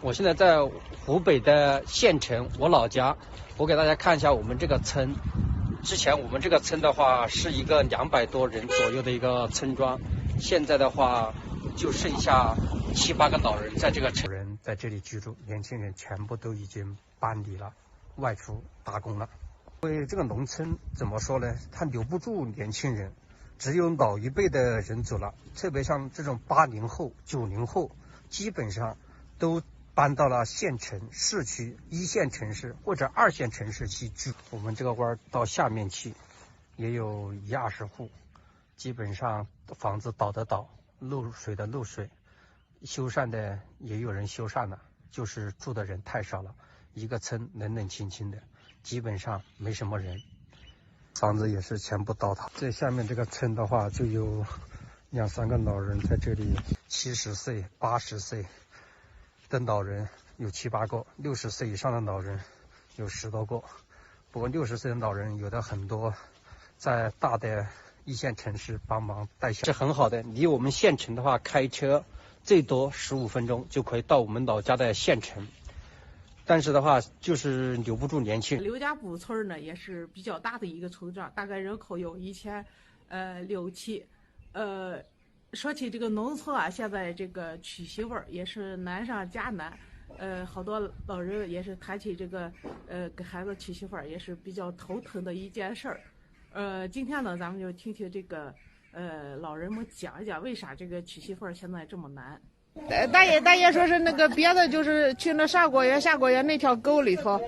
我现在在湖北的县城，我老家。我给大家看一下我们这个村。之前我们这个村的话是一个200多人左右的一个村庄，现在的话就剩下7、8个老人在这个城。人在这里居住，年轻人全部都已经搬离了，外出打工了。因为这个农村怎么说呢？它留不住年轻人，只有老一辈的人走了，特别像这种80后、90后，基本上都搬到了县城、市区、1线城市或者2线城市去住。我们这个弯到下面去，也有10-20户，基本上房子倒的倒，漏水的漏水，修缮的也有人修缮了，就是住的人太少了，一个村冷冷清清的，基本上没什么人，房子也是全部倒塌。在下面这个村的话，就有2、3个老人在这里，70岁、80岁。的老人有7、8个，60岁以上的老人有10多个。不过60岁的老人有的很多在大的1线城市帮忙带小，是很好的。离我们县城的话，开车最多15分钟就可以到我们老家的县城。但是的话，就是留不住年轻人。刘家堡村呢，也是比较大的一个村庄，大概人口有1600-7。说起这个农村啊，现在这个娶媳妇儿也是难上加难，好多老人也是谈起这个给孩子娶媳妇儿也是比较头疼的一件事儿。今天呢，咱们就听听这个老人们讲一讲为啥这个娶媳妇儿现在这么难。大爷说是那个别的，就是去那下过月那条沟里头，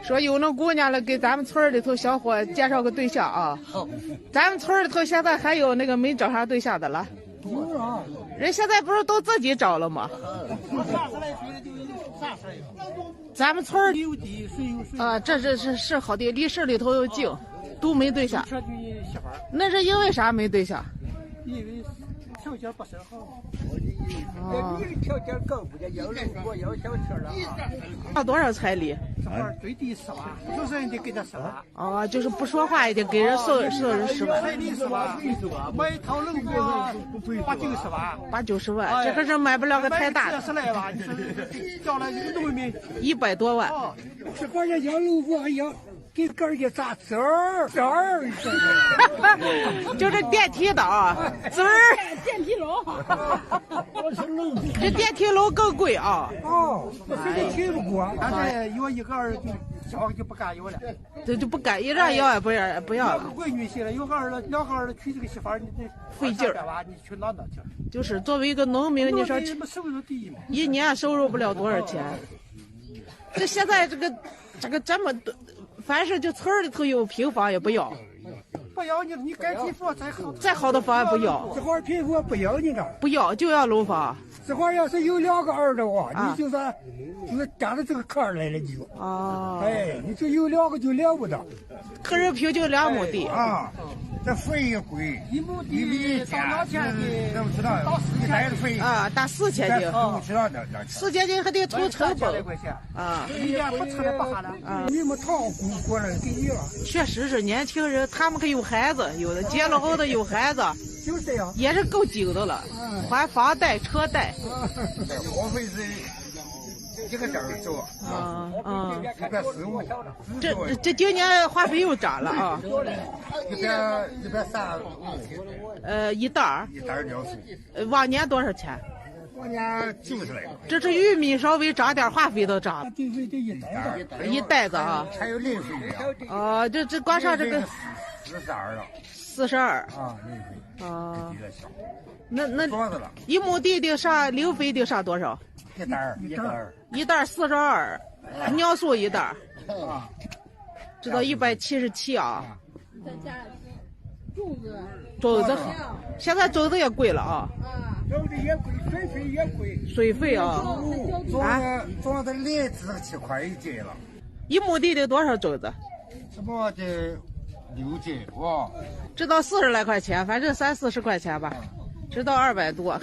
说有那姑娘了，给咱们村里头小伙介绍个对象啊。咱们村里头现在还有那个没找上对象的了。人现在不是都自己找了吗？咱们村啊，这是好的，离市里头又近，都没对象。那是因为啥没对象？因为条件不是好。你条件高不的，要路过要小车了。要多少彩礼？这会儿最低10万，就是人得给他10万。哦，就是不说话也得给人送人10万。彩礼10万，买一套楼过80-90万。80-90万，这可是买不了个太大的。10来万，交了农民100多万。这关键要楼过还要。给哥儿也咋滋儿，就是电梯的啊，滋儿。电梯楼，这电梯楼更贵啊。哦，这个提不过，但是有一个儿就不敢有了。这就不敢一让要也不要了。闺女些了，有个儿子2个儿子娶这个媳妇儿，你这费劲儿。你去哪去？就是作为一个农民，你说收入低嘛，一年收入不了多少钱。这现在这个这么多。凡是就村里头有平房也不要，不要你盖地房再好的房也不要。这块平房不要你这，不要就要楼房。这块要是有2个儿的话，你就是占着这个坎儿来了就。哦。哎，你就有2个就了不得。可是平就2亩地啊，这费也贵，1亩地到2000斤，都知道，到4000斤费啊，打4000斤，都知道的，4000斤还得投成本啊，一年不吃了不喝了啊，你们掏过来给你了。确实是年轻人，他们可有孩子，有的结了婚的有孩子，就是这样，也是够紧的了，还房贷、车贷，花费是一个点做，这今年话费又涨了啊，130，一袋尿素，往年多少钱？往年90来个。这是玉米稍微涨点，话费都涨了。一袋子啊，还有零费的。哦，这光上这个42了。42啊，零费。啊，那1亩地得上零费得上多少？一袋42，尿素一袋，这到177啊。再加种子，现在种子也贵了啊。种子也贵，水费也贵。水费啊。种子连7块一斤了。1亩地得多少种子？什么得6斤哇？这到40来块钱，反正30-40块钱吧。直到200多，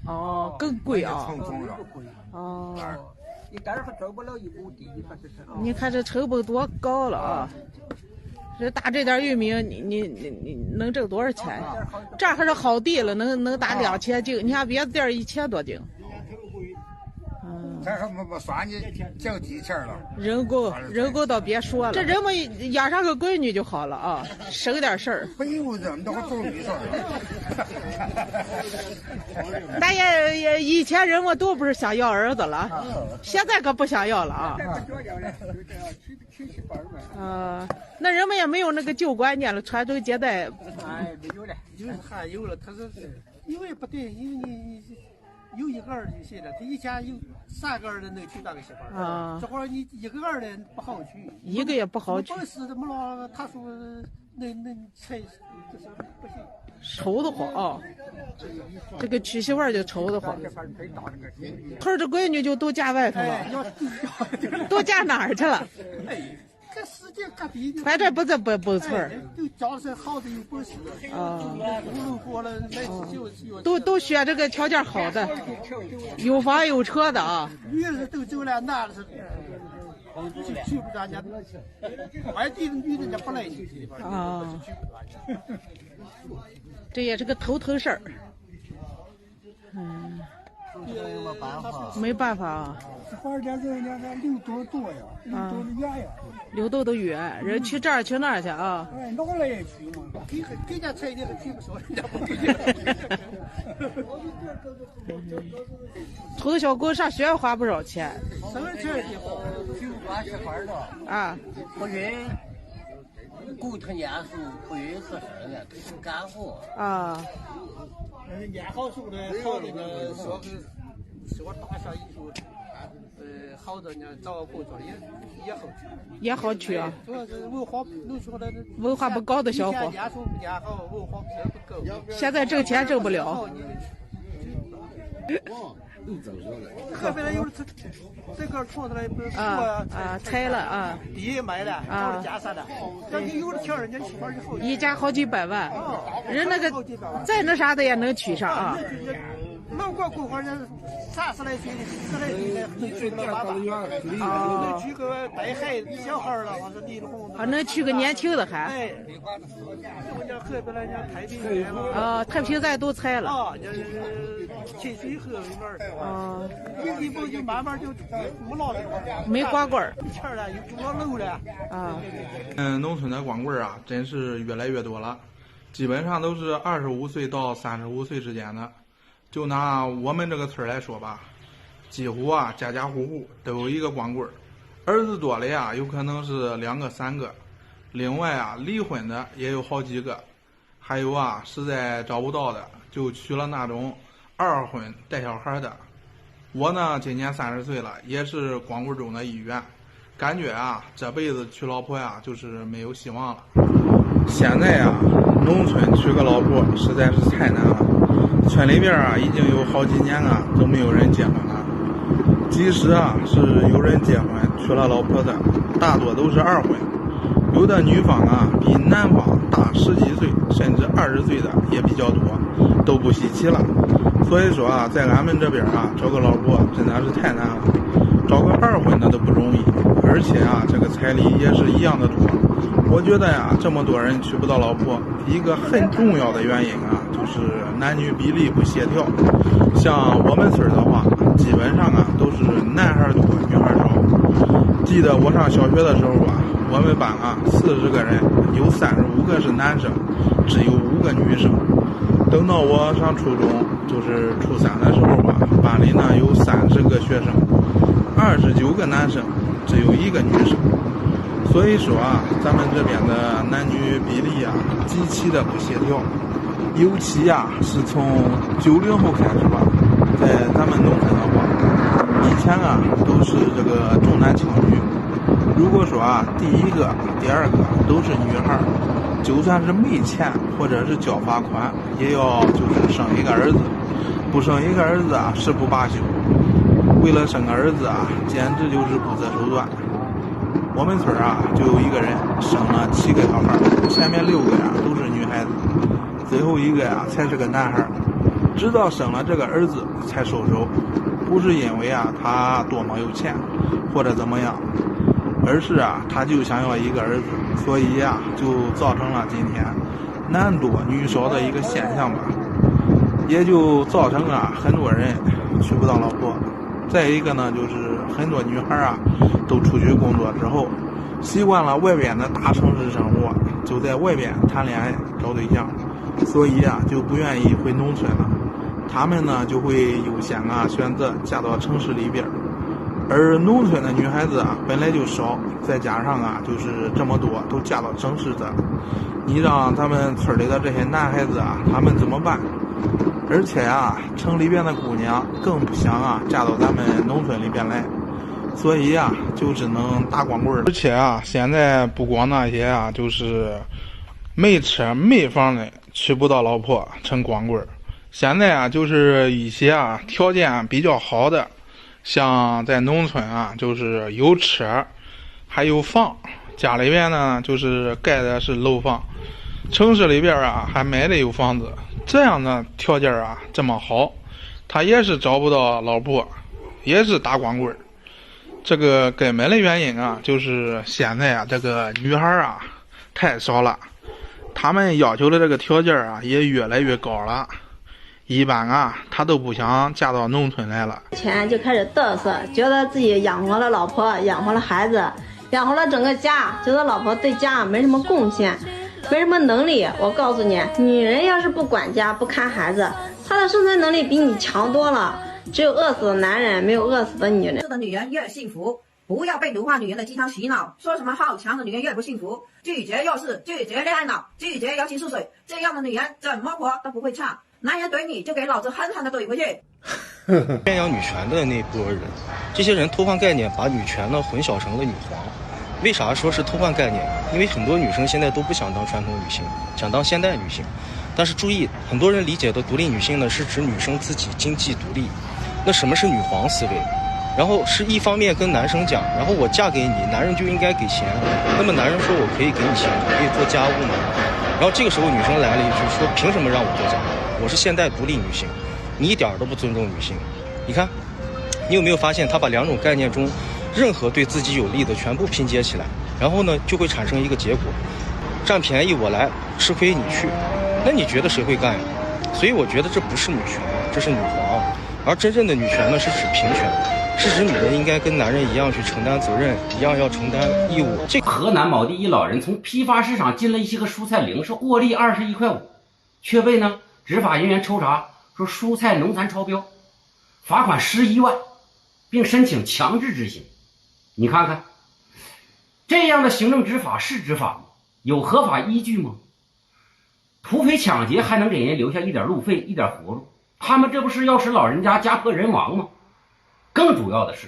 哦，更贵啊！哦，一袋还种不了1亩地，你看这成本多高了啊！这打这点玉米，你能挣多少钱？这还是好地了，能打2000斤。你看别的地儿1000多斤。咱还没算你降低钱了。人工倒别说了，这人们养上个闺女就好了啊，省点事儿。不用这么多种绿色。但也以前人们都不是想要儿子了，现在可不想要了啊。那人们也没有那个旧观念了，传宗接代。哎，没有了，还有了，他是因为不对，因为你有一个儿就行了，他以前有3个儿的能娶当个媳妇儿啊，这会儿你1个儿的不好娶，一个也不好娶。本事怎么了？他说能才就是不行。愁得慌啊！这个娶媳妇儿就愁得慌。村的闺女就都嫁外头了，都嫁哪儿去了？这世界各地的，反正不在本村儿。都家是好的有本事啊，路过了都选这个条件好的，有房有车的啊。女的都走了，男的是去不着人家，外地的女的人家不来去啊。这也是个头疼事儿。没办法啊。花点这溜多多呀，溜多的远呀。溜多的远，人去这儿去那儿去啊。哎，老了也去嘛。给人家彩礼还去不少，人家不去。土豆小狗上学花不少钱。生儿钱也好，就管媳妇儿了。啊。不允顾他念书，不允合生的，都是干活。啊。念好书的，好的呢，说大学艺术，好的呢，找工作也好去。也好去啊。主要是文化能说的。文化不高的小伙。念书不念好，文化不够。现在挣钱挣不了。河北有的这个出来不是拆了啊，地卖了，找了建设了。那你有的钱，人家媳妇儿就好。一家好几百万，人那个再那啥的也能娶上啊。老管过会儿人30来岁、40来岁的能娶个爸爸，能娶个带孩子小孩了，或者离了婚的，能娶个年轻的还。哎，我家河北人家太平山了。啊，太平山都拆了。啊，就是清水河里面。啊。一步就慢慢就不老了。没光棍儿。钱了，又住楼了。啊。农村的光棍啊，真是越来越多了，基本上都是25岁到35岁之间的。就拿我们这个村来说吧，几乎啊家家户户都有一个光棍儿，儿子多的呀有可能是2个3个，另外啊离婚的也有好几个，还有啊实在找不到的就娶了那种2婚带小孩的。我呢今年30岁了，也是光棍中的一员，感觉啊这辈子娶老婆呀就是没有希望了。现在啊农村娶个老婆实在是太难了，村里边啊已经有好几年啊都没有人结婚了，即使啊是有人结婚娶了老婆的，大多都是2婚，有的女方啊比男方大10几岁甚至20岁的也比较多，都不稀奇了。所以说啊在俺们这边啊找个老婆真的是太难了，找个2婚的都不容易，而且啊这个彩礼也是一样的多。我觉得呀这么多人娶不到老婆，一个很重要的原因啊就是男女比例不协调。像我们村的话基本上啊都是男孩多女孩少。记得我上小学的时候吧，我们班啊40个人有35个是男生，只有5个女生。等到我上初中就是初3的时候吧，班里呢有30个学生，29个男生，只有1个女生。所以说啊咱们这边的男女比例啊极其的不协调，尤其啊是从90后开始吧，在咱们农村的话，以前啊都是这个重男轻女，如果说啊第1个第2个都是女孩，就算是没钱或者是交罚款，也要就是生一个儿子，不生一个儿子啊誓不罢休。为了生个儿子啊简直就是不择手段。我们村啊就有一个人生了7个小孩，前面6个呀都是女孩子，最后1个呀才是个男孩，直到生了这个儿子才收手，不是因为啊他多么有钱或者怎么样，而是啊，他就想要一个儿子，所以啊，就造成了今天男多女少的一个现象吧，也就造成啊很多人娶不到老婆。再一个呢，就是很多女孩啊都出去工作之后，习惯了外边的大城市生活，就在外边谈恋爱找对象，所以啊就不愿意回农村了。他们呢就会优先啊选择嫁到城市里边，而农村的女孩子啊本来就少，再加上啊就是这么多都嫁到城市的，你让咱们村里的这些男孩子啊他们怎么办？而且啊城里边的姑娘更不想啊嫁到咱们农村里边来，所以啊就只能打光棍。而且啊现在不光那些啊就是没车没房的娶不到老婆成光棍，现在啊就是一些啊条件比较好的，像在农村啊就是有车还有房，家里边呢就是盖的是楼房，城市里边啊还买的有房子，这样的条件啊这么好，他也是找不到老婆，也是打光棍。这个根本的原因啊就是现在啊这个女孩啊太少了，他们要求的这个条件啊也越来越高了，一般啊他都不想嫁到农村来了。前就开始嘚瑟，觉得自己养活了老婆，养活了孩子，养活了整个家，觉得老婆对家没什么贡献，没什么能力。我告诉你，女人要是不管家不看孩子，她的生存能力比你强多了。只有饿死的男人，没有饿死的女人。的女人越幸福，不要被奴化女人的鸡汤洗脑，说什么好强的女人越不幸福，拒绝幼稚，拒绝恋爱脑，拒绝摇情似水，这样的女人怎么活都不会差。男人怼你就给老子狠狠的怼回去。宣扬女权的那波人，这些人偷换概念，把女权呢混淆成了女皇。为啥说是偷换概念？因为很多女生现在都不想当传统女性，想当现代女性。但是注意，很多人理解的独立女性呢，是指女生自己经济独立。那什么是女皇思维？然后是一方面跟男生讲，然后我嫁给你，男人就应该给钱。那么男人说我可以给你钱，我可以做家务吗？然后这个时候女生来了一句说，凭什么让我做家务？我是现代独立女性，你一点都不尊重女性。你看，你有没有发现他把两种概念中任何对自己有利的全部拼接起来，然后呢就会产生一个结果，占便宜我来，吃亏你去。那你觉得谁会干呀？所以我觉得这不是女权，这是女皇。而真正的女权呢是指平权，是指女人应该跟男人一样去承担责任，一样要承担义务。河南某地一老人从批发市场进了一些个蔬菜零售，获利21.5块，却被呢执法人员抽查说蔬菜农残超标，罚款11万，并申请强制执行。你看看这样的行政执法是执法吗？有合法依据吗？土匪抢劫还能给人留下一点路费一点活路，他们这不是要使老人家家破人亡吗？更主要的是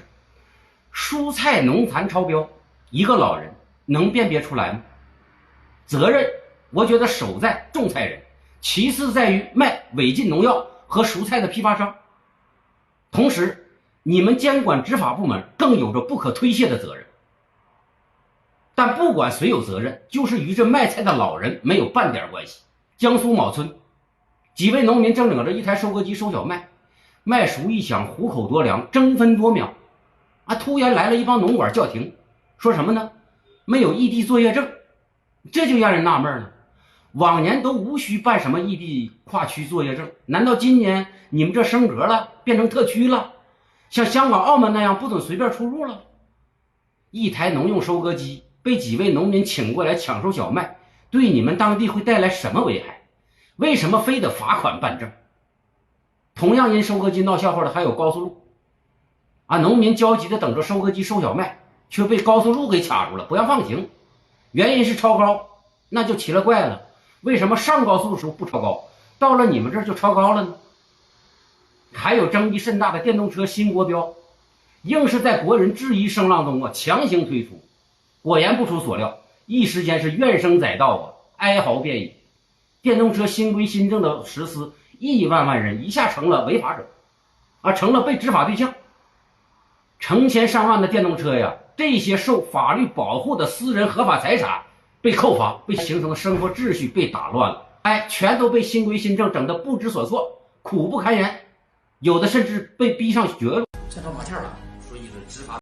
蔬菜农残超标，一个老人能辨别出来吗？责任我觉得首在种菜人，其次在于卖违禁农药和蔬菜的批发商。同时你们监管执法部门更有着不可推卸的责任。但不管谁有责任，就是与这卖菜的老人没有半点关系。江苏某村几位农民正领着一台收割机收小麦，麦熟一响，虎口夺粮，争分夺秒突然来了一帮农管叫停，说什么呢？没有异地作业证。这就让人纳闷了，往年都无需办什么异地跨区作业证，难道今年你们这升格了，变成特区了，像香港澳门那样不准随便出入了？一台农用收割机被几位农民请过来抢收小麦，对你们当地会带来什么危害？为什么非得罚款办证？同样因收割机闹笑话的还有高速路农民焦急的等着收割机收小麦，却被高速路给卡住了，不让放行，原因是超高。那就奇了怪了，为什么上高速的时候不超高，到了你们这儿就超高了呢？还有争议甚大的电动车新国标，硬是在国人质疑声浪中强行推出，果然不出所料，一时间是怨声载道哀嚎遍野。电动车新规新政的实施，亿万人一下成了违法者成了被执法对象。成千上万的电动车呀，这些受法律保护的私人合法财产被扣罚，被形成的生活秩序被打乱了，全都被新规新政整得不知所措，苦不堪言，有的甚至被逼上绝路。这招麻将了，说一直执法